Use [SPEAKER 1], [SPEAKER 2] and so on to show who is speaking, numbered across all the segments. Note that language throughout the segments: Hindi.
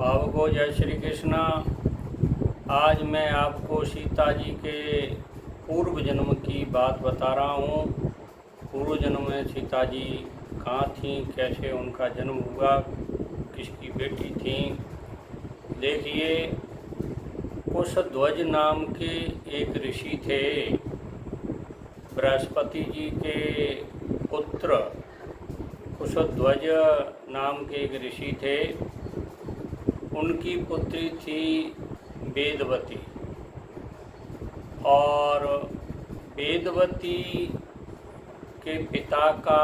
[SPEAKER 1] भावको जय श्री कृष्णा। आज मैं आपको सीता जी के पूर्व जन्म की बात बता रहा हूँ। पूर्व जन्म में सीता जी कहाँ थीं, कैसे उनका जन्म हुआ, किसकी बेटी थीं। देखिए, कुशध्वज नाम के एक ऋषि थे। बृहस्पति जी के पुत्र कुशध्वज नाम के एक ऋषि थे। उनकी पुत्री थी वेदवती, और वेदवती के पिता का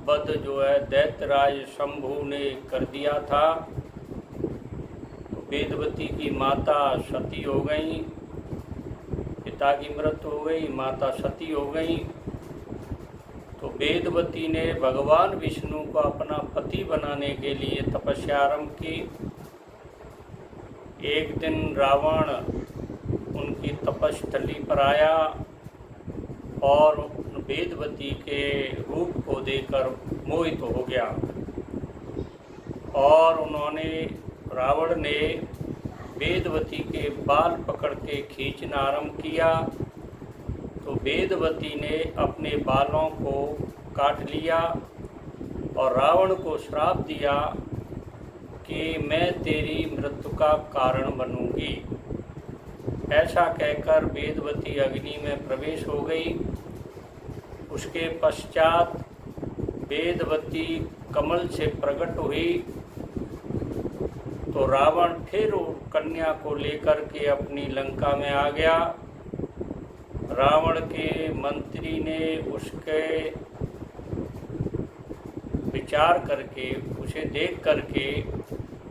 [SPEAKER 1] वध जो है दैत्यराज शंभु ने कर दिया था। तो वेदवती की माता सती हो गई, पिता की मृत्यु हो गई, माता सती हो गई। तो वेदवती ने भगवान विष्णु को अपना पति बनाने के लिए तपस्या आरंभ की। एक दिन रावण उनकी तपस्थली पर आया और वेदवती के रूप को देखकर मोहित हो गया, और रावण ने वेदवती के बाल पकड़ के खींचना आरंभ किया। तो वेदवती ने अपने बालों को काट लिया और रावण को श्राप दिया कि मैं तेरी मृत्यु का कारण बनूंगी। ऐसा कहकर वेदवती अग्नि में प्रवेश हो गई। उसके पश्चात वेदवती कमल से प्रकट हुई। तो रावण फिर कन्या को लेकर के अपनी लंका में आ गया। रावण के मंत्री ने उसके विचार करके, उसे देख करके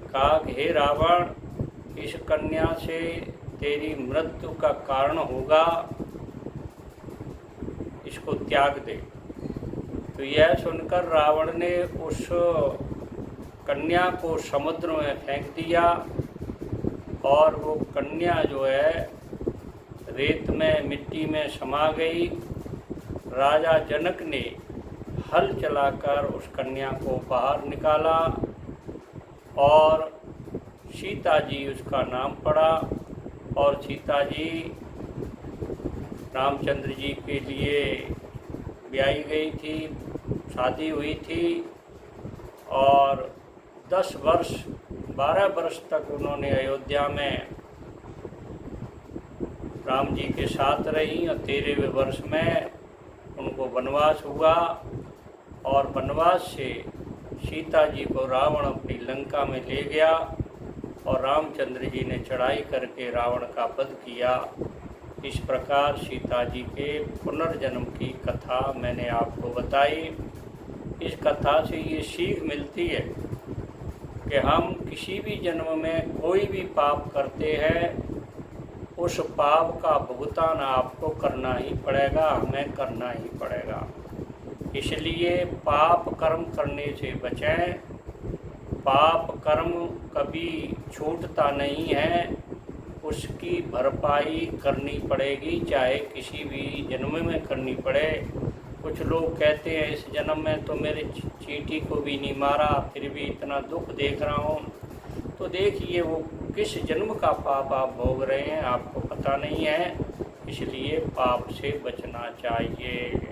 [SPEAKER 1] कहा कि हे रावण, इस कन्या से तेरी मृत्यु का कारण होगा, इसको त्याग दे। तो यह सुनकर रावण ने उस कन्या को समुद्र में फेंक दिया, और वो कन्या जो है रेत में, मिट्टी में समा गई। राजा जनक ने हल चलाकर उस कन्या को बाहर निकाला, और सीता जी उसका नाम पड़ा। और सीता जी रामचंद्र जी के लिए ब्याही गई थी, शादी हुई थी, और 12 वर्ष तक उन्होंने अयोध्या में राम जी के साथ रही। और 13वें वर्ष में उनको वनवास हुआ, और वनवास से सीता जी को रावण अपनी लंका में ले गया, और रामचंद्र जी ने चढ़ाई करके रावण का वध किया। इस प्रकार सीता जी के पुनर्जन्म की कथा मैंने आपको बताई। इस कथा से ये सीख मिलती है कि हम किसी भी जन्म में कोई भी पाप करते हैं, उस पाप का भुगतान आपको करना ही पड़ेगा, हमें करना ही पड़ेगा। इसलिए पाप कर्म करने से बचें। पाप कर्म कभी छूटता नहीं है, उसकी भरपाई करनी पड़ेगी, चाहे किसी भी जन्म में करनी पड़े। कुछ लोग कहते हैं इस जन्म में तो मेरे चींटी को भी नहीं मारा, फिर भी इतना दुख देख रहा हूँ। तो देखिए, वो किस जन्म का पाप आप भोग रहे हैं आपको पता नहीं है। इसलिए पाप से बचना चाहिए।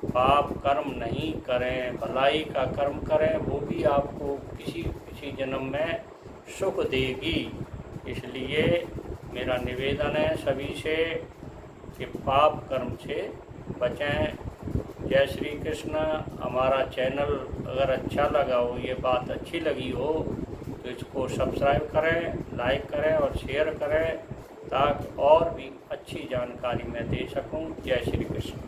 [SPEAKER 1] पाप कर्म नहीं करें, भलाई का कर्म करें, वो भी आपको किसी जन्म में सुख देगी। इसलिए मेरा निवेदन है सभी से कि पाप कर्म से बचें। जय श्री कृष्ण। हमारा चैनल अगर अच्छा लगा हो, ये बात अच्छी लगी हो, तो इसको सब्सक्राइब करें, लाइक करें और शेयर करें, ताकि और भी अच्छी जानकारी मैं दे सकूं। जय श्री कृष्ण।